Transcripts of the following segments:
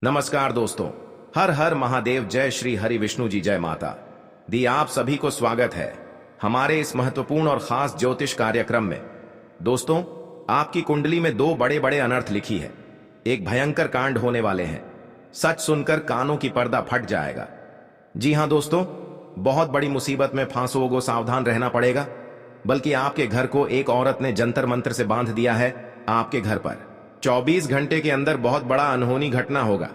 नमस्कार दोस्तों। हर हर महादेव, जय श्री हरि विष्णु जी, जय माता दी। आप सभी को स्वागत है हमारे इस महत्वपूर्ण और खास ज्योतिष कार्यक्रम में। दोस्तों, आपकी कुंडली में दो बड़े बड़े अनर्थ लिखी है। एक भयंकर कांड होने वाले हैं। सच सुनकर कानों की पर्दा फट जाएगा। जी हां दोस्तों, बहुत बड़ी मुसीबत में फांसोगे, सावधान रहना पड़ेगा। बल्कि आपके घर को एक औरत ने जंतर मंत्र से बांध दिया है। आपके घर पर 24 घंटे के अंदर बहुत बड़ा अनहोनी घटना होगा।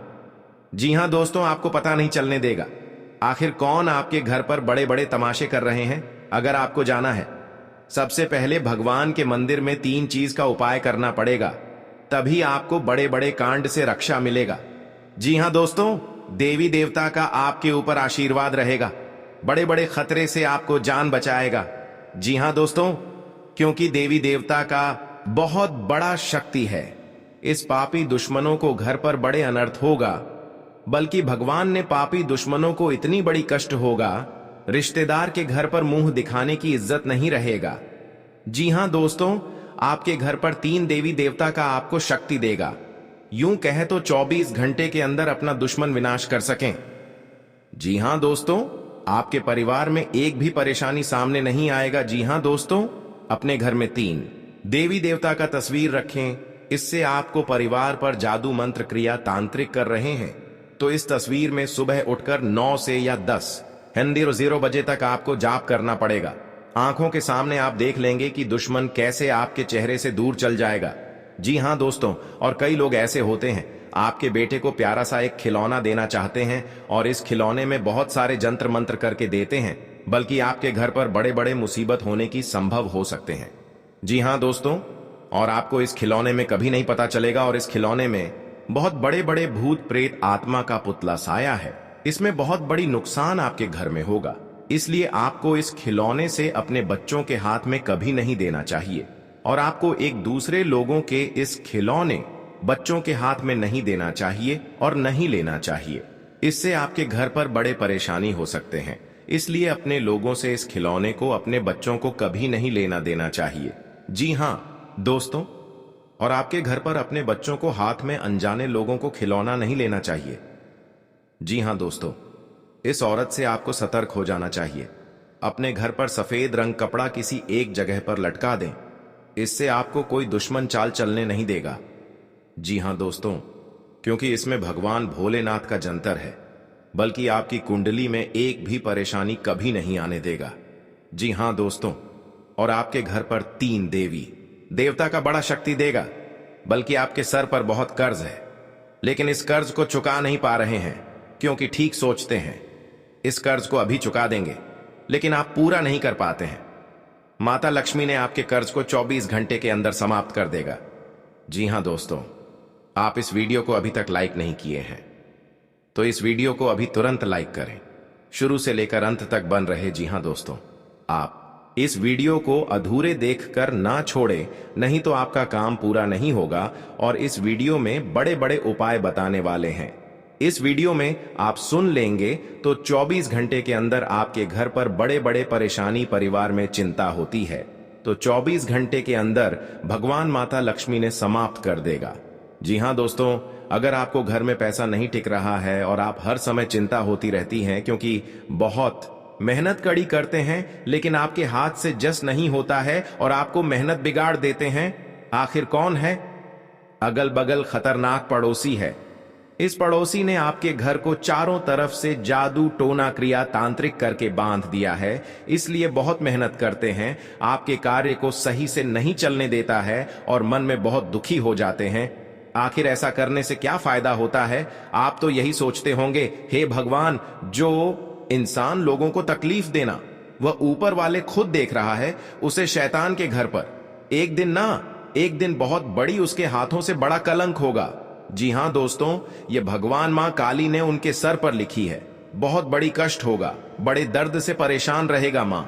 जी हां दोस्तों, आपको पता नहीं चलने देगा आखिर कौन आपके घर पर बड़े बड़े तमाशे कर रहे हैं। अगर आपको जाना है, सबसे पहले भगवान के मंदिर में 3 चीज का उपाय करना पड़ेगा, तभी आपको बड़े बड़े कांड से रक्षा मिलेगा। जी हां दोस्तों, देवी देवता का आपके ऊपर आशीर्वाद रहेगा, बड़े बड़े खतरे से आपको जान बचाएगा। जी हां दोस्तों, क्योंकि देवी देवता का बहुत बड़ा शक्ति है। इस पापी दुश्मनों को घर पर बड़े अनर्थ होगा, बल्कि भगवान ने पापी दुश्मनों को इतनी बड़ी कष्ट होगा, रिश्तेदार के घर पर मुंह दिखाने की इज्जत नहीं रहेगा। जी हां दोस्तों, आपके घर पर 3 देवी देवता का आपको शक्ति देगा, यूं कहे तो 24 घंटे के अंदर अपना दुश्मन विनाश कर सकें। जी हां दोस्तों, आपके परिवार में एक भी परेशानी सामने नहीं आएगा। जी हां दोस्तों, अपने घर में 3 देवी देवता का तस्वीर रखें। इससे आपको परिवार पर जादू मंत्र क्रिया तांत्रिक कर रहे हैं, तो इस तस्वीर में सुबह उठकर 9 से या 10 हिंदी 0 बजे तक आपको जाप करना पड़ेगा। आंखों के सामने आप देख लेंगे कि दुश्मन कैसे आपके चेहरे से दूर चल जाएगा। जी हां दोस्तों, और कई लोग ऐसे होते हैं, आपके बेटे को प्यारा सा एक खिलौना देना चाहते हैं और इस खिलौने में बहुत सारे जंत्र मंत्र करके देते हैं, बल्कि आपके घर पर बड़े बड़े मुसीबत होने की संभव हो सकते हैं। जी हां दोस्तों, और आपको इस खिलौने में कभी नहीं पता चलेगा, और इस खिलौने में बहुत बड़े बड़े भूत प्रेत आत्मा का पुतला साया है। इसमें बहुत बड़ी नुकसान आपके घर में होगा, इसलिए आपको इस खिलौने से अपने बच्चों के हाथ में कभी नहीं देना चाहिए, और आपको एक दूसरे लोगों के इस खिलौने बच्चों के हाथ में नहीं देना चाहिए और नहीं लेना चाहिए। इससे आपके घर पर बड़े परेशानी हो सकते हैं। इसलिए अपने लोगों से इस खिलौने को अपने बच्चों को कभी नहीं लेना देना चाहिए। जी हां दोस्तों, और आपके घर पर अपने बच्चों को हाथ में अनजाने लोगों को खिलौना नहीं लेना चाहिए। जी हां दोस्तों, इस औरत से आपको सतर्क हो जाना चाहिए। अपने घर पर सफेद रंग कपड़ा किसी एक जगह पर लटका दें, इससे आपको कोई दुश्मन चाल चलने नहीं देगा। जी हां दोस्तों, क्योंकि इसमें भगवान भोलेनाथ का जंतर है, बल्कि आपकी कुंडली में एक भी परेशानी कभी नहीं आने देगा। जी हां दोस्तों, और आपके घर पर 3 देवी देवता का बड़ा शक्ति देगा, बल्कि आपके सर पर बहुत कर्ज है, लेकिन इस कर्ज को चुका नहीं पा रहे हैं, क्योंकि ठीक सोचते हैं इस कर्ज को अभी चुका देंगे, लेकिन आप पूरा नहीं कर पाते हैं। माता लक्ष्मी ने आपके कर्ज को 24 घंटे के अंदर समाप्त कर देगा। जी हां दोस्तों, आप इस वीडियो को अभी तक लाइक नहीं किए हैं, तो इस वीडियो को अभी तुरंत लाइक करें। शुरू से लेकर अंत तक बन रहे। जी हां दोस्तों, आप इस वीडियो को अधूरे देखकर ना छोड़े, नहीं तो आपका काम पूरा नहीं होगा। और इस वीडियो में बड़े बड़े उपाय बताने वाले हैं। इस वीडियो में आप सुन लेंगे तो 24 घंटे के अंदर आपके घर पर बड़े बड़े परेशानी, परिवार में चिंता होती है, तो 24 घंटे के अंदर भगवान माता लक्ष्मी ने समाप्त कर देगा। जी हां दोस्तों, अगर आपको घर में पैसा नहीं टिक रहा है और आप हर समय चिंता होती रहती है, क्योंकि बहुत मेहनत कड़ी करते हैं लेकिन आपके हाथ से जस नहीं होता है और आपको मेहनत बिगाड़ देते हैं, आखिर कौन है? अगल बगल खतरनाक पड़ोसी है। इस पड़ोसी ने आपके घर को चारों तरफ से जादू टोना क्रिया तांत्रिक करके बांध दिया है, इसलिए बहुत मेहनत करते हैं, आपके कार्य को सही से नहीं चलने देता है और मन में बहुत दुखी हो जाते हैं। आखिर ऐसा करने से क्या फायदा होता है? आप तो यही सोचते होंगे, हे भगवान, जो इंसान लोगों को तकलीफ देना वह ऊपर वाले खुद देख रहा है, उसे शैतान के घर पर एक दिन बहुत बड़ी उसके हाथों से बड़ा कलंक होगा। जी हां दोस्तों, ये भगवान मां काली ने उनके सर पर लिखी है। बहुत बड़ी कष्ट होगा, बड़े दर्द से परेशान रहेगा। मां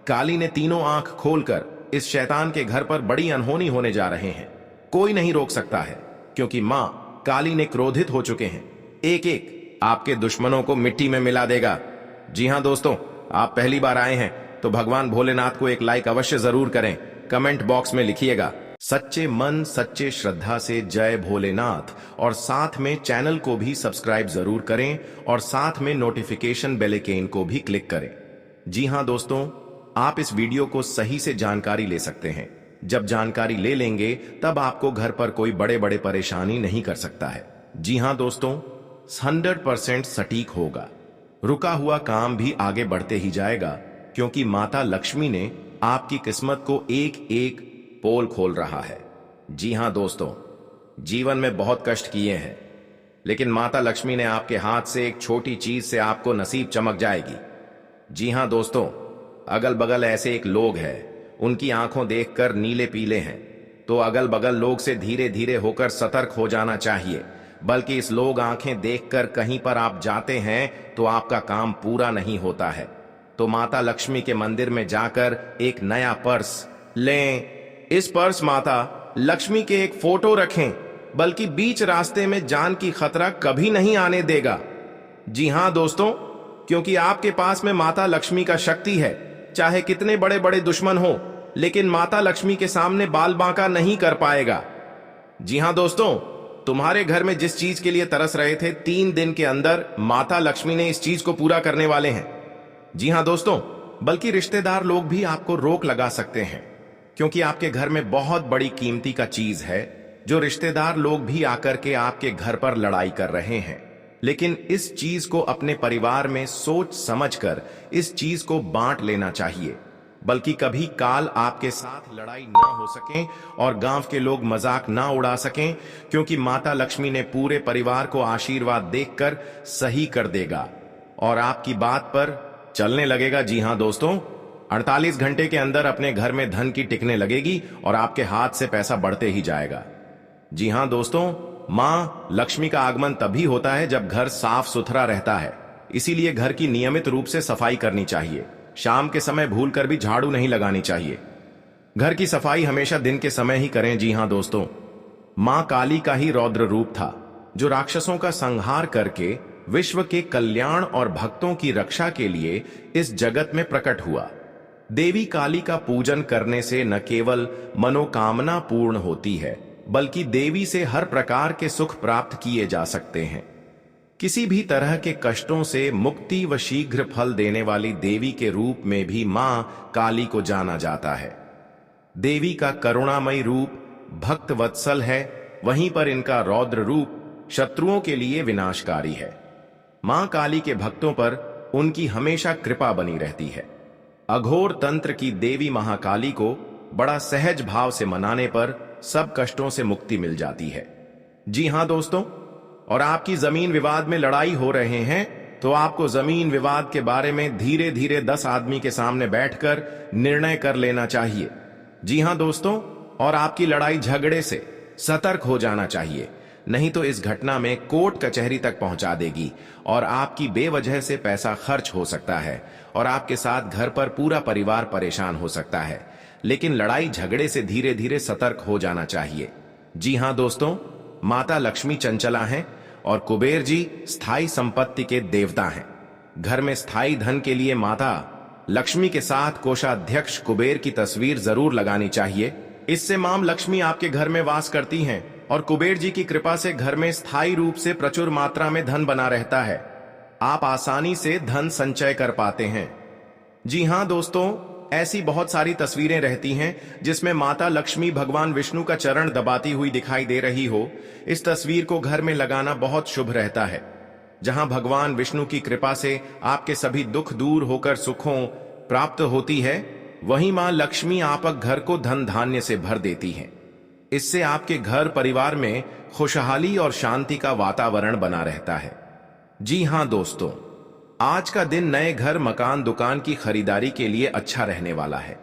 काली ने तीनों आंख खोलकर इस शैतान के घर पर बड़ी अनहोनी होने जा रहे हैं। कोई नहीं रोक सकता है, क्योंकि मां काली ने क्रोधित हो चुके हैं। एक एक आपके दुश्मनों को मिट्टी में मिला देगा। जी हां दोस्तों, आप पहली बार आए हैं तो भगवान भोलेनाथ को एक लाइक अवश्य जरूर करें। कमेंट बॉक्स में लिखिएगा, सच्चे मन सच्चे श्रद्धा से जय भोलेनाथ। और साथ में चैनल को भी सब्सक्राइब जरूर करें और साथ में नोटिफिकेशन बेल आइकन को भी क्लिक करें। जी हां दोस्तों, आप इस वीडियो को सही से जानकारी ले सकते हैं। जब जानकारी ले लेंगे तब आपको घर पर कोई बड़े बड़े परेशानी नहीं कर सकता है। जी हां दोस्तों, 100% सटीक होगा। रुका हुआ काम भी आगे बढ़ते ही जाएगा, क्योंकि माता लक्ष्मी ने आपकी किस्मत को एक एक पोल खोल रहा है। जी हां दोस्तों, जीवन में बहुत कष्ट किए हैं, लेकिन माता लक्ष्मी ने आपके हाथ से एक छोटी चीज से आपको नसीब चमक जाएगी। जी हां दोस्तों, अगल बगल ऐसे एक लोग हैं, उनकी आंखों देखकर नीले पीले हैं, तो अगल बगल लोग से धीरे धीरे होकर सतर्क हो जाना चाहिए। बल्कि इस लोग आंखें देखकर कहीं पर आप जाते हैं तो आपका काम पूरा नहीं होता है। तो माता लक्ष्मी के मंदिर में जाकर एक नया पर्स लें। इस पर्स माता लक्ष्मी के एक फोटो रखें, बल्कि बीच रास्ते में जान की खतरा कभी नहीं आने देगा। जी हां दोस्तों, क्योंकि आपके पास में माता लक्ष्मी का शक्ति है। चाहे कितने बड़े बड़े दुश्मन हो, लेकिन माता लक्ष्मी के सामने बाल बांका नहीं कर पाएगा। जी हां दोस्तों, तुम्हारे घर में जिस चीज के लिए तरस रहे थे, 3 दिन के अंदर माता लक्ष्मी ने इस चीज को पूरा करने वाले हैं। जी हां दोस्तों, बल्कि रिश्तेदार लोग भी आपको रोक लगा सकते हैं, क्योंकि आपके घर में बहुत बड़ी कीमती का चीज है, जो रिश्तेदार लोग भी आकर के आपके घर पर लड़ाई कर रहे हैं। लेकिन इस चीज को अपने परिवार में सोच समझकर इस चीज को बांट लेना चाहिए, बल्कि कभी काल आपके साथ लड़ाई ना हो सके और गांव के लोग मजाक ना उड़ा सकें, क्योंकि माता लक्ष्मी ने पूरे परिवार को आशीर्वाद देकर सही कर देगा और आपकी बात पर चलने लगेगा। जी हां दोस्तों, 48 घंटे के अंदर अपने घर में धन की टिकने लगेगी और आपके हाथ से पैसा बढ़ते ही जाएगा। जी हां दोस्तों, मां लक्ष्मी का आगमन तभी होता है जब घर साफ सुथरा रहता है। इसीलिए घर की नियमित रूप से सफाई करनी चाहिए। शाम के समय भूलकर भी झाड़ू नहीं लगानी चाहिए। घर की सफाई हमेशा दिन के समय ही करें। जी हां दोस्तों, मां काली का ही रौद्र रूप था, जो राक्षसों का संहार करके विश्व के कल्याण और भक्तों की रक्षा के लिए इस जगत में प्रकट हुआ। देवी काली का पूजन करने से न केवल मनोकामना पूर्ण होती है, बल्कि देवी से हर प्रकार के सुख प्राप्त किए जा सकते हैं। किसी भी तरह के कष्टों से मुक्ति व शीघ्र फल देने वाली देवी के रूप में भी मां काली को जाना जाता है। देवी का करुणामयी रूप भक्त वत्सल है, वहीं पर इनका रौद्र रूप शत्रुओं के लिए विनाशकारी है। मां काली के भक्तों पर उनकी हमेशा कृपा बनी रहती है। अघोर तंत्र की देवी महाकाली को बड़ा सहज भाव से मनाने पर सब कष्टों से मुक्ति मिल जाती है। जी हां दोस्तों, और आपकी जमीन विवाद में लड़ाई हो रहे हैं, तो आपको जमीन विवाद के बारे में धीरे धीरे 10 आदमी के सामने बैठकर निर्णय कर लेना चाहिए। जी हां दोस्तों, और आपकी लड़ाई झगड़े से सतर्क हो जाना चाहिए, नहीं तो इस घटना में कोर्ट कचहरी तक पहुंचा देगी और आपकी बेवजह से पैसा खर्च हो सकता है और आपके साथ घर पर पूरा परिवार परेशान हो सकता है। लेकिन लड़ाई झगड़े से धीरे धीरे सतर्क हो जाना चाहिए। जी हां दोस्तों, माता लक्ष्मी चंचला हैं और कुबेर जी स्थायी संपत्ति के देवता हैं। घर में स्थायी धन के लिए माता लक्ष्मी के साथ कोषाध्यक्ष कुबेर की तस्वीर जरूर लगानी चाहिए। इससे मां लक्ष्मी आपके घर में वास करती हैं और कुबेर जी की कृपा से घर में स्थायी रूप से प्रचुर मात्रा में धन बना रहता है। आप आसानी से धन संचय कर पाते हैं। जी हां दोस्तों, ऐसी बहुत सारी तस्वीरें रहती हैं जिसमें माता लक्ष्मी भगवान विष्णु का चरण दबाती हुई दिखाई दे रही हो। इस तस्वीर को घर में लगाना बहुत शुभ रहता है। जहां भगवान विष्णु की कृपा से आपके सभी दुख दूर होकर सुखों प्राप्त होती है, वहीं मां लक्ष्मी आपक घर को धन धान्य से भर देती हैं। इससे आपके घर परिवार में खुशहाली और शांति का वातावरण बना रहता है। जी हां दोस्तों, आज का दिन नए घर मकान दुकान की खरीदारी के लिए अच्छा रहने वाला है।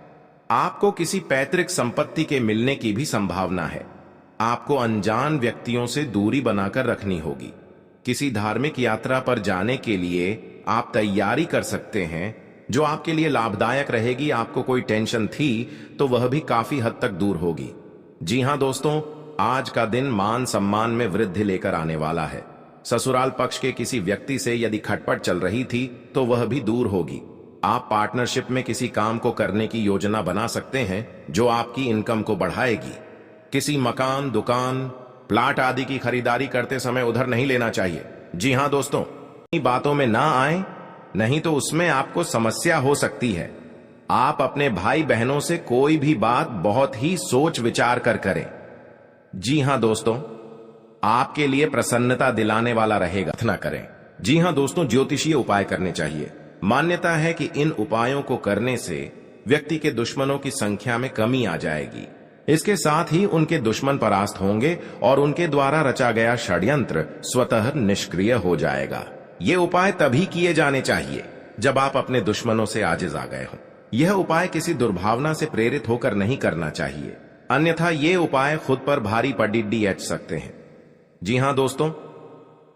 आपको किसी पैतृक संपत्ति के मिलने की भी संभावना है। आपको अनजान व्यक्तियों से दूरी बनाकर रखनी होगी। किसी धार्मिक यात्रा पर जाने के लिए आप तैयारी कर सकते हैं, जो आपके लिए लाभदायक रहेगी। आपको कोई टेंशन थी तो वह भी काफी हद तक दूर होगी। जी हां दोस्तों, आज का दिन मान सम्मान में वृद्धि लेकर आने वाला है। ससुराल पक्ष के किसी व्यक्ति से यदि खटपट चल रही थी तो वह भी दूर होगी। आप पार्टनरशिप में किसी काम को करने की योजना बना सकते हैं जो आपकी इनकम को बढ़ाएगी। किसी मकान, दुकान, प्लाट आदि की खरीदारी करते समय उधर नहीं लेना चाहिए। जी हां दोस्तों, बातों में ना आए, नहीं तो उसमें आपको समस्या हो सकती है। आप अपने भाई बहनों से कोई भी बात बहुत ही सोच विचार कर करें। जी हां दोस्तों, आपके लिए प्रसन्नता दिलाने वाला रहेगा। ना करें। जी हां दोस्तों, ज्योतिषीय उपाय करने चाहिए। मान्यता है कि इन उपायों को करने से व्यक्ति के दुश्मनों की संख्या में कमी आ जाएगी। इसके साथ ही उनके दुश्मन परास्त होंगे और उनके द्वारा रचा गया षड्यंत्र स्वतः निष्क्रिय हो जाएगा। ये उपाय तभी किए जाने चाहिए जब आप अपने दुश्मनों से आजिज आ गए हों। यह उपाय किसी दुर्भावना से प्रेरित होकर नहीं करना चाहिए, अन्यथा ये उपाय खुद पर भारी पड़िड्डी एच सकते हैं। जी हां दोस्तों,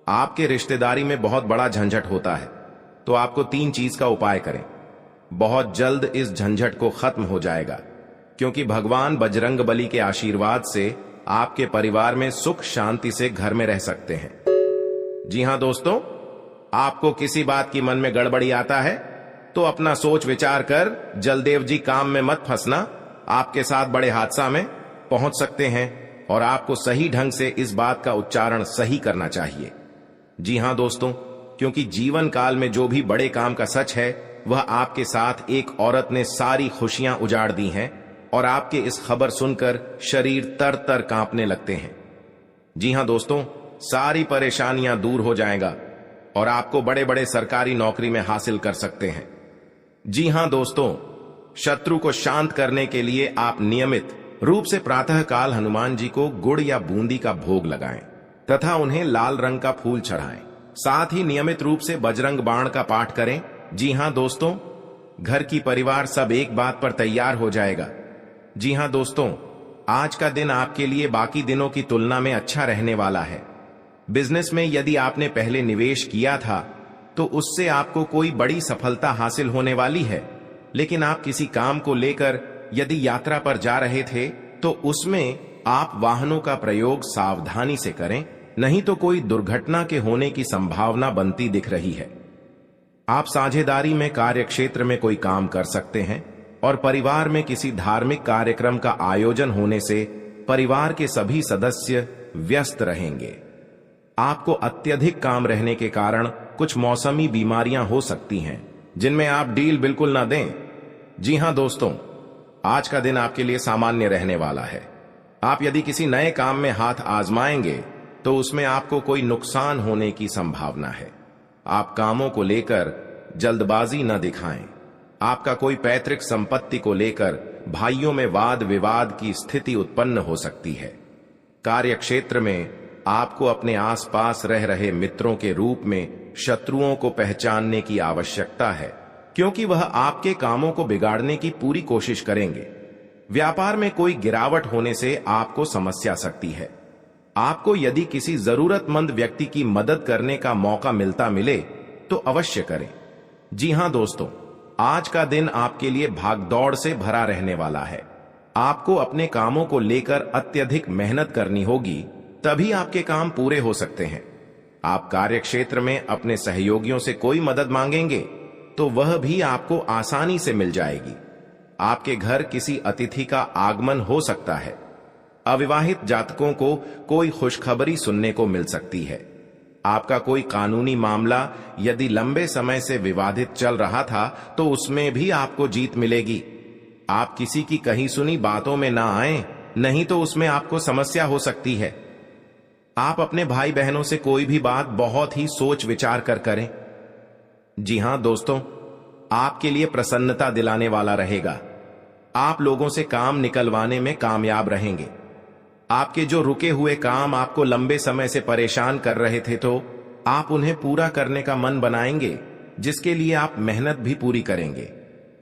आपके रिश्तेदारी में बहुत बड़ा झंझट होता है तो आपको 3 चीज का उपाय करें। बहुत जल्द इस झंझट को खत्म हो जाएगा, क्योंकि भगवान बजरंगबली के आशीर्वाद से आपके परिवार में सुख शांति से घर में रह सकते हैं। जी हां दोस्तों, आपको किसी बात की मन में गड़बड़ी आता है तो अपना सोच विचार कर जलदेव जी काम में मत फंसना, आपके साथ बड़े हादसा में पहुंच सकते हैं और आपको सही ढंग से इस बात का उच्चारण सही करना चाहिए। जी हां दोस्तों, क्योंकि जीवन काल में जो भी बड़े काम का सच है वह आपके साथ एक औरत ने सारी खुशियां उजाड़ दी हैं और आपके इस खबर सुनकर शरीर तर तर कांपने लगते हैं। जी हां दोस्तों, सारी परेशानियां दूर हो जाएगा और आपको बड़े बड़े सरकारी नौकरी में हासिल कर सकते हैं। जी हां दोस्तों, शत्रु को शांत करने के लिए आप नियमित रूप से प्रातः काल हनुमान जी को गुड़ या बूंदी का भोग लगाएं तथा उन्हें लाल रंग का फूल चढ़ाएं। साथ ही नियमित रूप से बजरंग बाण का पाठ करें। जी हां दोस्तों, घर की परिवार सब एक बात पर तैयार हो जाएगा। जी हां दोस्तों, आज का दिन आपके लिए बाकी दिनों की तुलना में अच्छा रहने वाला है। बिजनेस में यदि आपने पहले निवेश किया था तो उससे आपको कोई बड़ी सफलता हासिल होने वाली है, लेकिन आप किसी काम को लेकर यदि यात्रा पर जा रहे थे तो उसमें आप वाहनों का प्रयोग सावधानी से करें, नहीं तो कोई दुर्घटना के होने की संभावना बनती दिख रही है। आप साझेदारी में कार्य क्षेत्र में कोई काम कर सकते हैं और परिवार में किसी धार्मिक कार्यक्रम का आयोजन होने से परिवार के सभी सदस्य व्यस्त रहेंगे। आपको अत्यधिक काम रहने के कारण कुछ मौसमी बीमारियां हो सकती हैं, जिनमें आप डील बिल्कुल ना दें। जी हां दोस्तों, आज का दिन आपके लिए सामान्य रहने वाला है। आप यदि किसी नए काम में हाथ आजमाएंगे तो उसमें आपको कोई नुकसान होने की संभावना है। आप कामों को लेकर जल्दबाजी न दिखाएं। आपका कोई पैतृक संपत्ति को लेकर भाइयों में वाद विवाद की स्थिति उत्पन्न हो सकती है। कार्य क्षेत्र में आपको अपने आसपास रह रहे मित्रों के रूप में शत्रुओं को पहचानने की आवश्यकता है, क्योंकि वह आपके कामों को बिगाड़ने की पूरी कोशिश करेंगे। व्यापार में कोई गिरावट होने से आपको समस्या सकती है। आपको यदि किसी जरूरतमंद व्यक्ति की मदद करने का मौका मिले तो अवश्य करें। जी हां दोस्तों, आज का दिन आपके लिए भागदौड़ से भरा रहने वाला है। आपको अपने कामों को लेकर अत्यधिक मेहनत करनी होगी, तभी आपके काम पूरे हो सकते हैं। आप कार्य क्षेत्र में अपने सहयोगियों से कोई मदद मांगेंगे तो वह भी आपको आसानी से मिल जाएगी। आपके घर किसी अतिथि का आगमन हो सकता है। अविवाहित जातकों को कोई खुशखबरी सुनने को मिल सकती है। आपका कोई कानूनी मामला यदि लंबे समय से विवादित चल रहा था तो उसमें भी आपको जीत मिलेगी। आप किसी की कही सुनी बातों में ना आए, नहीं तो उसमें आपको समस्या हो सकती है। आप अपने भाई बहनों से कोई भी बात बहुत ही सोच विचार कर करें। जी हां दोस्तों, आपके लिए प्रसन्नता दिलाने वाला रहेगा। आप लोगों से काम निकलवाने में कामयाब रहेंगे। आपके जो रुके हुए काम आपको लंबे समय से परेशान कर रहे थे तो आप उन्हें पूरा करने का मन बनाएंगे, जिसके लिए आप मेहनत भी पूरी करेंगे।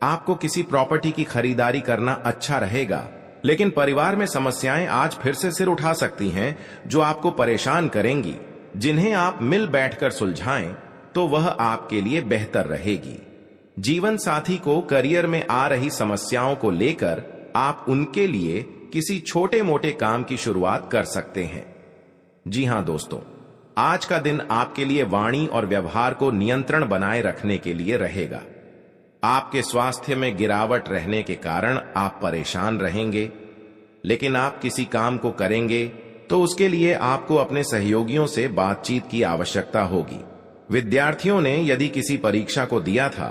आपको किसी प्रॉपर्टी की खरीदारी करना अच्छा रहेगा, लेकिन परिवार में समस्याएं आज फिर से सिर उठा सकती हैं जो आपको परेशान करेंगी। जिन्हें आप मिल बैठकर सुलझाएं तो वह आपके लिए बेहतर रहेगी। जीवन साथी को करियर में आ रही समस्याओं को लेकर आप उनके लिए किसी छोटे मोटे काम की शुरुआत कर सकते हैं। जी हां दोस्तों, आज का दिन आपके लिए वाणी और व्यवहार को नियंत्रण बनाए रखने के लिए रहेगा। आपके स्वास्थ्य में गिरावट रहने के कारण आप परेशान रहेंगे। लेकिन आप किसी काम को करेंगे तो उसके लिए आपको अपने सहयोगियों से बातचीत की आवश्यकता होगी। विद्यार्थियों ने यदि किसी परीक्षा को दिया था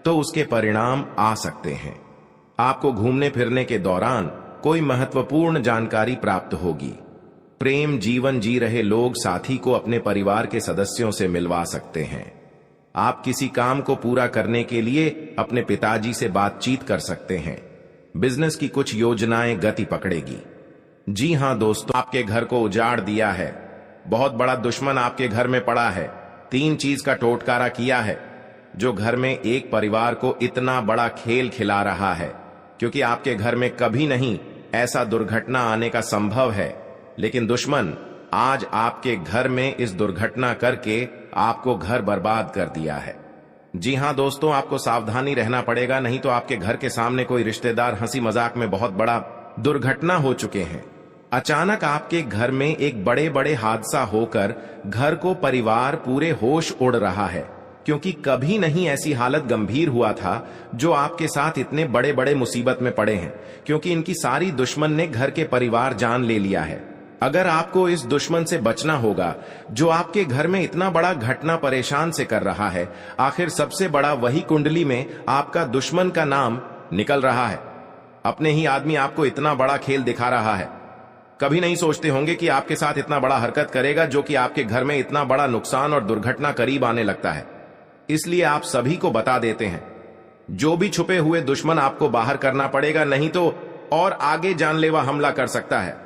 तो उसके परिणाम आ सकते हैं। आपको घूमने फिरने के दौरान कोई महत्वपूर्ण जानकारी प्राप्त होगी। प्रेम जीवन जी रहे लोग साथी को अपने परिवार के सदस्यों से मिलवा सकते हैं। आप किसी काम को पूरा करने के लिए अपने पिताजी से बातचीत कर सकते हैं। बिजनेस की कुछ योजनाएं गति पकड़ेगी। जी हां दोस्तों, आपके घर को उजाड़ दिया है। बहुत बड़ा दुश्मन आपके घर में पड़ा है। 3 चीज का टोटकारा किया है जो घर में एक परिवार को इतना बड़ा खेल खिला रहा है, क्योंकि आपके घर में कभी नहीं ऐसा दुर्घटना आने का संभव है, लेकिन दुश्मन आज आपके घर में इस दुर्घटना करके आपको घर बर्बाद कर दिया है। जी हां दोस्तों, आपको सावधानी रहना पड़ेगा, नहीं तो आपके घर के सामने कोई रिश्तेदार हंसी मजाक में बहुत बड़ा दुर्घटना हो चुके हैं। अचानक आपके घर में एक बड़े बड़े हादसा होकर घर को परिवार पूरे होश उड़ रहा है, क्योंकि कभी नहीं ऐसी हालत गंभीर हुआ था जो आपके साथ इतने बड़े बड़े मुसीबत में पड़े हैं, क्योंकि इनकी सारी दुश्मन ने घर के परिवार जान ले लिया है। अगर आपको इस दुश्मन से बचना होगा जो आपके घर में इतना बड़ा घटना परेशान से कर रहा है, आखिर सबसे बड़ा वही कुंडली में आपका दुश्मन का नाम निकल रहा है। अपने ही आदमी आपको इतना बड़ा खेल दिखा रहा है। कभी नहीं सोचते होंगे कि आपके साथ इतना बड़ा हरकत करेगा जो कि आपके घर में इतना बड़ा नुकसान और दुर्घटना करीब आने लगता है। इसलिए आप सभी को बता देते हैं, जो भी छुपे हुए दुश्मन आपको बाहर करना पड़ेगा, नहीं तो और आगे जानलेवा हमला कर सकता है।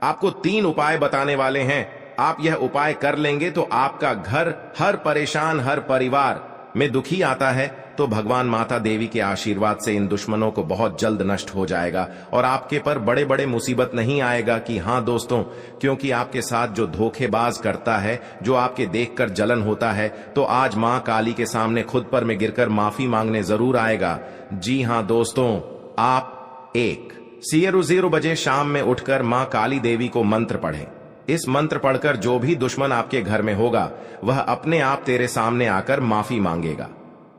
आपको 3 उपाय बताने वाले हैं। आप यह उपाय कर लेंगे तो आपका घर हर परेशान हर परिवार में दुखी आता है तो भगवान माता देवी के आशीर्वाद से इन दुश्मनों को बहुत जल्द नष्ट हो जाएगा और आपके पर बड़े बड़े मुसीबत नहीं आएगा। कि हां दोस्तों, क्योंकि आपके साथ जो धोखेबाज करता है, जो आपके देखकर जलन होता है, तो आज मां काली के सामने खुद पर में गिरकर माफी मांगने जरूर आएगा। जी हां दोस्तों, आप 1:00 बजे शाम में उठकर मां काली देवी को मंत्र पढ़ें। इस मंत्र पढ़कर जो भी दुश्मन आपके घर में होगा वह अपने आप तेरे सामने आकर माफी मांगेगा।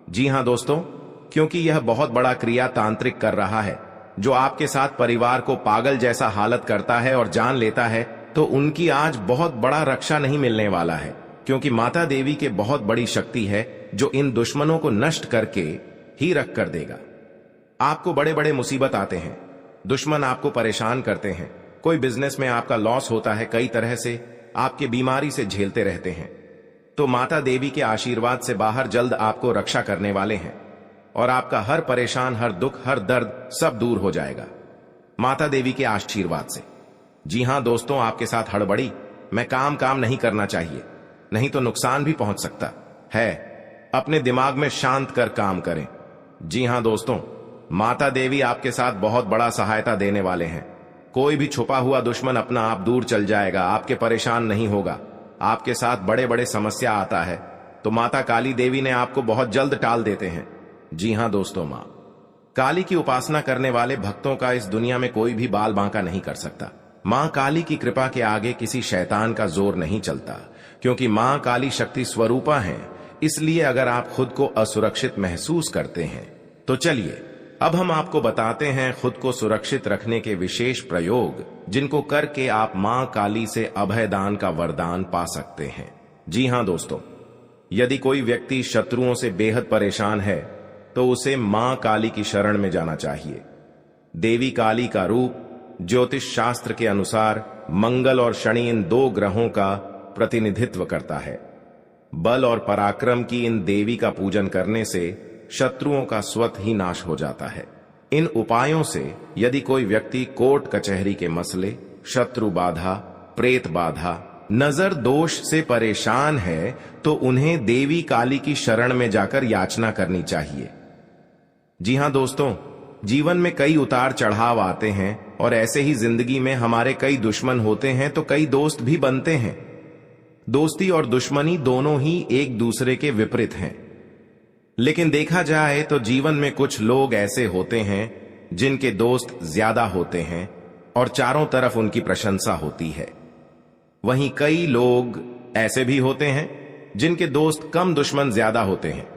जी हां दोस्तों, क्योंकि यह बहुत बड़ा क्रिया तांत्रिक कर रहा है जो आपके साथ परिवार को पागल जैसा हालत करता है और जान लेता है, तो उनकी आज बहुत बड़ा रक्षा नहीं मिलने वाला है, क्योंकि माता देवी के बहुत बड़ी शक्ति है जो इन दुश्मनों को नष्ट करके ही रख कर देगा। आपको बड़े बड़े मुसीबत आते हैं, दुश्मन आपको परेशान करते हैं, कोई बिजनेस में आपका लॉस होता है, कई तरह से आपके बीमारी से झेलते रहते हैं, तो माता देवी के आशीर्वाद से बाहर जल्द आपको रक्षा करने वाले हैं और आपका हर परेशान हर दुख हर दर्द सब दूर हो जाएगा माता देवी के आशीर्वाद से। जी हां दोस्तों, आपके साथ हड़बड़ी में काम नहीं करना चाहिए, नहीं तो नुकसान भी पहुंच सकता है। अपने दिमाग में शांत कर काम करें। जी हां दोस्तों, माता देवी आपके साथ बहुत बड़ा सहायता देने वाले हैं। कोई भी छुपा हुआ दुश्मन अपना आप दूर चल जाएगा, आपके परेशान नहीं होगा। आपके साथ बड़े बड़े समस्या आता है तो माता काली देवी ने आपको बहुत जल्द टाल देते हैं। जी हां दोस्तों, मां काली की उपासना करने वाले भक्तों का इस दुनिया में कोई भी बाल बांका नहीं कर सकता। मां काली की कृपा के आगे किसी शैतान का जोर नहीं चलता, क्योंकि मां काली शक्ति स्वरूपा है। इसलिए अगर आप खुद को असुरक्षित महसूस करते हैं तो चलिए अब हम आपको बताते हैं खुद को सुरक्षित रखने के विशेष प्रयोग, जिनको करके आप मां काली से अभयदान का वरदान पा सकते हैं। जी हां दोस्तों, यदि कोई व्यक्ति शत्रुओं से बेहद परेशान है तो उसे मां काली की शरण में जाना चाहिए। देवी काली का रूप ज्योतिष शास्त्र के अनुसार मंगल और शनि इन 2 ग्रहों का प्रतिनिधित्व करता है। बल और पराक्रम की इन देवी का पूजन करने से शत्रुओं का स्वत ही नाश हो जाता है। इन उपायों से यदि कोई व्यक्ति कोर्ट कचहरी के मसले, शत्रु बाधा, प्रेत बाधा, नजर दोष से परेशान है तो उन्हें देवी काली की शरण में जाकर याचना करनी चाहिए। जी हां दोस्तों, जीवन में कई उतार चढ़ाव आते हैं और ऐसे ही जिंदगी में हमारे कई दुश्मन होते हैं तो कई दोस्त भी बनते हैं। दोस्ती और दुश्मनी दोनों ही एक दूसरे के विपरीत हैं, लेकिन देखा जाए तो जीवन में कुछ लोग ऐसे होते हैं जिनके दोस्त ज्यादा होते हैं और चारों तरफ उनकी प्रशंसा होती है। वहीं कई लोग ऐसे भी होते हैं जिनके दोस्त कम, दुश्मन ज्यादा होते हैं।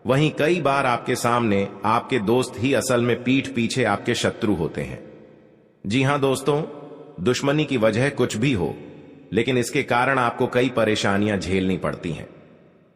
वहीं कई बार आपके सामने आपके दोस्त ही असल में पीठ पीछे आपके शत्रु होते हैं। जी हां दोस्तों, दुश्मनी की वजह कुछ भी हो, लेकिन इसके कारण आपको कई परेशानियां झेलनी पड़ती हैं।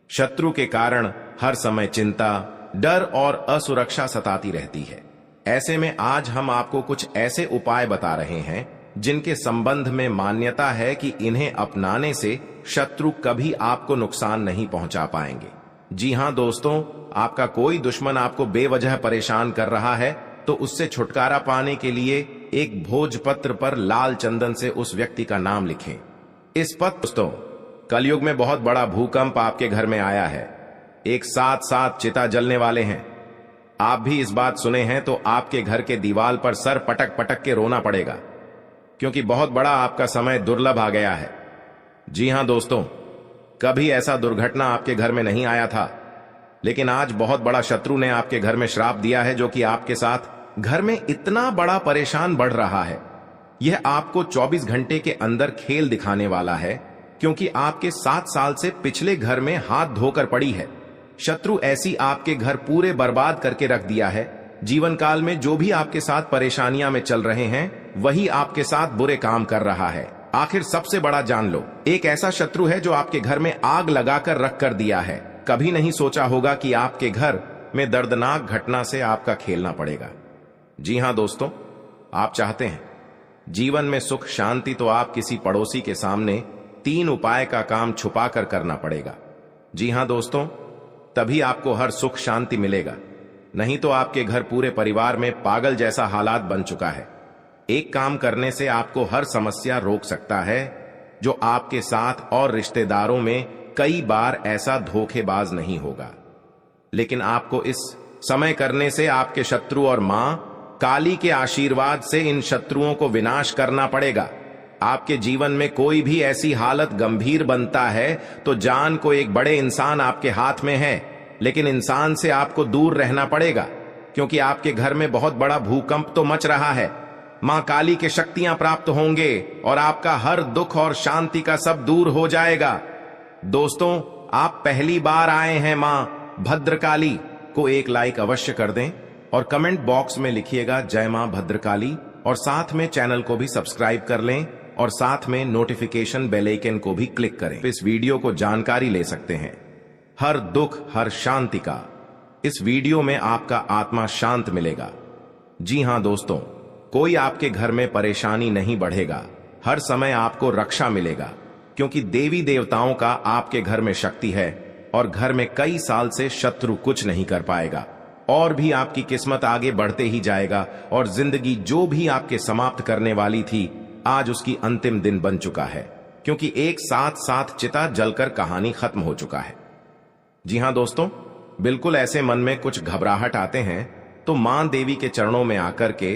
शत्रु के कारण हर समय चिंता, डर और असुरक्षा सताती रहती है। ऐसे में आज हम आपको कुछ ऐसे उपाय बता रहे हैं जिनके संबंध में मान्यता है कि इन्हें अपनाने से शत्रु कभी आपको नुकसान नहीं पहुंचा पाएंगे। जी हां दोस्तों, आपका कोई दुश्मन आपको बेवजह परेशान कर रहा है तो उससे छुटकारा पाने के लिए एक भोजपत्र पर लाल चंदन से उस व्यक्ति का नाम लिखें। इस पत्र दोस्तों, कलयुग में बहुत बड़ा भूकंप आपके घर में आया है। एक साथ साथ चिता जलने वाले हैं। आप भी इस बात सुने हैं तो आपके घर के दीवार पर सर पटक पटक के रोना पड़ेगा, क्योंकि बहुत बड़ा आपका समय दुर्लभ आ गया है। जी हां दोस्तों, कभी ऐसा दुर्घटना आपके घर में नहीं आया था, लेकिन आज बहुत बड़ा शत्रु ने आपके घर में श्राप दिया है, जो कि आपके साथ घर में इतना बड़ा परेशान बढ़ रहा है। यह आपको 24 घंटे के अंदर खेल दिखाने वाला है, क्योंकि आपके 7 साल से पिछले घर में हाथ धोकर पड़ी है। शत्रु ऐसी आपके घर पूरे बर्बाद करके रख दिया है। जीवन काल में जो भी आपके साथ परेशानियां में चल रहे हैं, वही आपके साथ बुरे काम कर रहा है। आखिर सबसे बड़ा जान लो, एक ऐसा शत्रु है जो आपके घर में आग लगाकर रख कर दिया है। कभी नहीं सोचा होगा कि आपके घर में दर्दनाक घटना से आपका खेलना पड़ेगा। जी हां दोस्तों, आप चाहते हैं जीवन में सुख शांति, तो आप किसी पड़ोसी के सामने 3 उपाय का काम छुपा कर करना पड़ेगा। जी हां दोस्तों, तभी आपको हर सुख शांति मिलेगा, नहीं तो आपके घर पूरे परिवार में पागल जैसा हालात बन चुका है। एक काम करने से आपको हर समस्या रोक सकता है, जो आपके साथ और रिश्तेदारों में कई बार ऐसा धोखेबाज नहीं होगा। लेकिन आपको इस समय करने से आपके शत्रु और मां काली के आशीर्वाद से इन शत्रुओं को विनाश करना पड़ेगा। आपके जीवन में कोई भी ऐसी हालत गंभीर बनता है तो जान को एक बड़े इंसान आपके हाथ में है, लेकिन इंसान से आपको दूर रहना पड़ेगा, क्योंकि आपके घर में बहुत बड़ा भूकंप तो मच रहा है। मां काली के शक्तियां प्राप्त होंगे और आपका हर दुख और शांति का सब दूर हो जाएगा। दोस्तों, आप पहली बार आए हैं मां भद्रकाली को एक लाइक अवश्य कर दें और कमेंट बॉक्स में लिखिएगा जय मां भद्रकाली, और साथ में चैनल को भी सब्सक्राइब कर लें और साथ में नोटिफिकेशन बेल आइकन को भी क्लिक करें। इस वीडियो को जानकारी ले सकते हैं हर दुख हर शांति का। इस वीडियो में आपका आत्मा शांत मिलेगा। जी हां दोस्तों, कोई आपके घर में परेशानी नहीं बढ़ेगा। हर समय आपको रक्षा मिलेगा, क्योंकि देवी देवताओं का आपके घर में शक्ति है और घर में कई साल से शत्रु कुछ नहीं कर पाएगा। और भी आपकी किस्मत आगे बढ़ते ही जाएगा और जिंदगी जो भी आपके समाप्त करने वाली थी, आज उसकी अंतिम दिन बन चुका है, क्योंकि एक साथ साथ चिता जलकर कहानी खत्म हो चुका है। जी हां दोस्तों, बिल्कुल ऐसे मन में कुछ घबराहट आते हैं तो मां देवी के चरणों में आकर के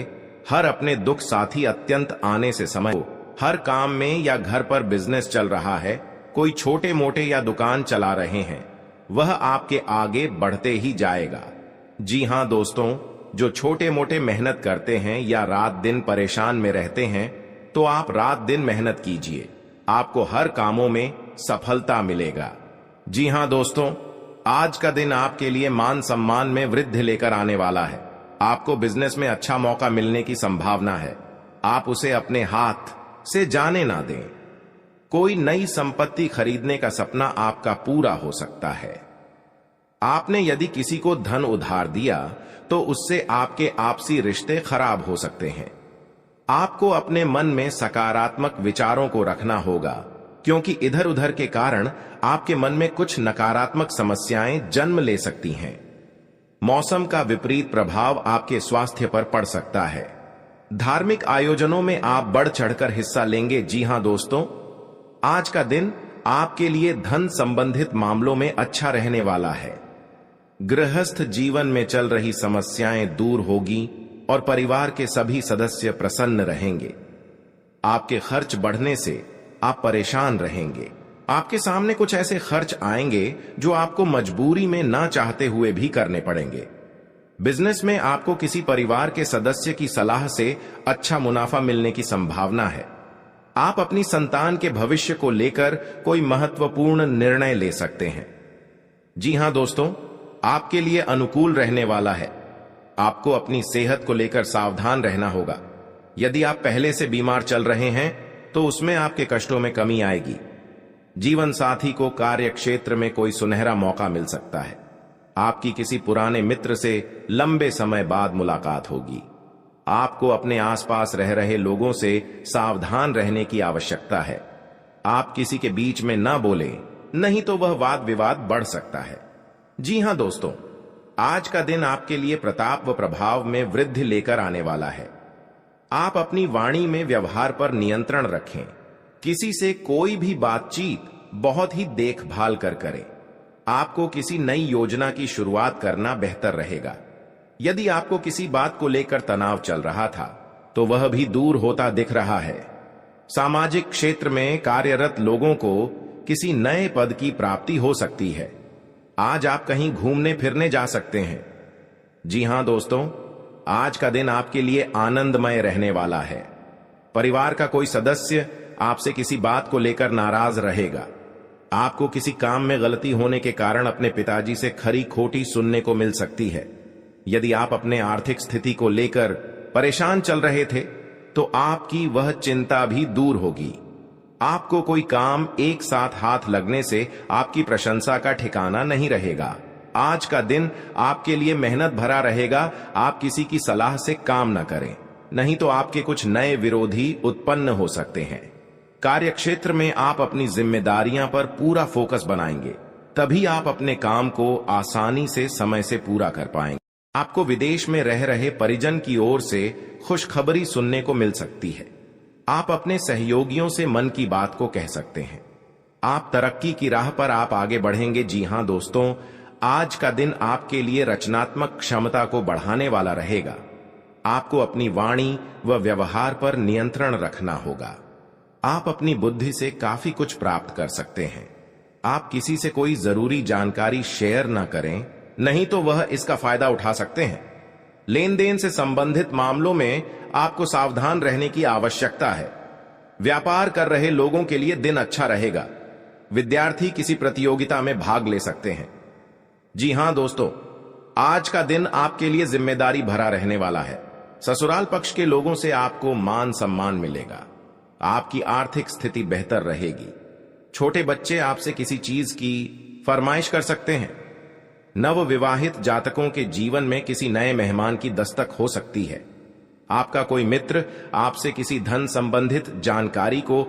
हर अपने दुख साथी अत्यंत आने से समय, हर काम में या घर पर बिजनेस चल रहा है, कोई छोटे मोटे या दुकान चला रहे हैं, वह आपके आगे बढ़ते ही जाएगा। जी हां दोस्तों, जो छोटे मोटे मेहनत करते हैं या रात दिन परेशान में रहते हैं, तो आप रात दिन मेहनत कीजिए, आपको हर कामों में सफलता मिलेगा। जी हां दोस्तों, आज का दिन आपके लिए मान सम्मान में वृद्धि लेकर आने वाला है। आपको बिजनेस में अच्छा मौका मिलने की संभावना है। आप उसे अपने हाथ से जाने ना दें। कोई नई संपत्ति खरीदने का सपना आपका पूरा हो सकता है। आपने यदि किसी को धन उधार दिया तो उससे आपके आपसी रिश्ते खराब हो सकते हैं। आपको अपने मन में सकारात्मक विचारों को रखना होगा, क्योंकि इधर उधर के कारण आपके मन में कुछ नकारात्मक समस्याएं जन्म ले सकती हैं। मौसम का विपरीत प्रभाव आपके स्वास्थ्य पर पड़ सकता है। धार्मिक आयोजनों में आप बढ़ चढ़कर हिस्सा लेंगे। जी हां दोस्तों, आज का दिन आपके लिए धन संबंधित मामलों में अच्छा रहने वाला है। गृहस्थ जीवन में चल रही समस्याएं दूर होगी और परिवार के सभी सदस्य प्रसन्न रहेंगे। आपके खर्च बढ़ने से आप परेशान रहेंगे। आपके सामने कुछ ऐसे खर्च आएंगे जो आपको मजबूरी में ना चाहते हुए भी करने पड़ेंगे। बिजनेस में आपको किसी परिवार के सदस्य की सलाह से अच्छा मुनाफा मिलने की संभावना है। आप अपनी संतान के भविष्य को लेकर कोई महत्वपूर्ण निर्णय ले सकते हैं। जी हां दोस्तों, आपके लिए अनुकूल रहने वाला है। आपको अपनी सेहत को लेकर सावधान रहना होगा। यदि आप पहले से बीमार चल रहे हैं तो उसमें आपके कष्टों में कमी आएगी। जीवन साथी को कार्य क्षेत्र में कोई सुनहरा मौका मिल सकता है। आपकी किसी पुराने मित्र से लंबे समय बाद मुलाकात होगी। आपको अपने आसपास रह रहे लोगों से सावधान रहने की आवश्यकता है। आप किसी के बीच में ना बोलें, नहीं तो वह वाद विवाद बढ़ सकता है। जी हां दोस्तों, आज का दिन आपके लिए प्रताप व प्रभाव में वृद्धि लेकर आने वाला है। आप अपनी वाणी में व्यवहार पर नियंत्रण रखें। किसी से कोई भी बातचीत बहुत ही देखभाल कर करें। आपको किसी नई योजना की शुरुआत करना बेहतर रहेगा। यदि आपको किसी बात को लेकर तनाव चल रहा था तो वह भी दूर होता दिख रहा है। सामाजिक क्षेत्र में कार्यरत लोगों को किसी नए पद की प्राप्ति हो सकती है। आज आप कहीं घूमने फिरने जा सकते हैं। जी हां दोस्तों, आज का दिन आपके लिए आनंदमय रहने वाला है। परिवार का कोई सदस्य आपसे किसी बात को लेकर नाराज रहेगा। आपको किसी काम में गलती होने के कारण अपने पिताजी से खरी खोटी सुनने को मिल सकती है। यदि आप अपने आर्थिक स्थिति को लेकर परेशान चल रहे थे तो आपकी वह चिंता भी दूर होगी। आपको कोई काम एक साथ हाथ लगने से आपकी प्रशंसा का ठिकाना नहीं रहेगा। आज का दिन आपके लिए मेहनत भरा रहेगा। आप किसी की सलाह से काम न करें, नहीं तो आपके कुछ नए विरोधी उत्पन्न हो सकते हैं। कार्यक्षेत्र में आप अपनी जिम्मेदारियां पर पूरा फोकस बनाएंगे, तभी आप अपने काम को आसानी से समय से पूरा कर पाएंगे। आपको विदेश में रह रहे परिजन की ओर से खुशखबरी सुनने को मिल सकती है। आप अपने सहयोगियों से मन की बात को कह सकते हैं। आप तरक्की की राह पर आप आगे बढ़ेंगे। जी हां दोस्तों, आज का दिन आपके लिए रचनात्मक क्षमता को बढ़ाने वाला रहेगा। आपको अपनी वाणी व व्यवहार पर नियंत्रण रखना होगा। आप अपनी बुद्धि से काफी कुछ प्राप्त कर सकते हैं। आप किसी से कोई जरूरी जानकारी शेयर ना करें, नहीं तो वह इसका फायदा उठा सकते हैं। लेन देन से संबंधित मामलों में आपको सावधान रहने की आवश्यकता है। व्यापार कर रहे लोगों के लिए दिन अच्छा रहेगा। विद्यार्थी किसी प्रतियोगिता में भाग ले सकते हैं। जी हां दोस्तों, आज का दिन आपके लिए जिम्मेदारी भरा रहने वाला है। ससुराल पक्ष के लोगों से आपको मान सम्मान मिलेगा। आपकी आर्थिक स्थिति बेहतर रहेगी। छोटे बच्चे आपसे किसी चीज की फरमाइश कर सकते हैं। नवविवाहित जातकों के जीवन में किसी नए मेहमान की दस्तक हो सकती है। आपका कोई मित्र आपसे किसी धन संबंधित जानकारी को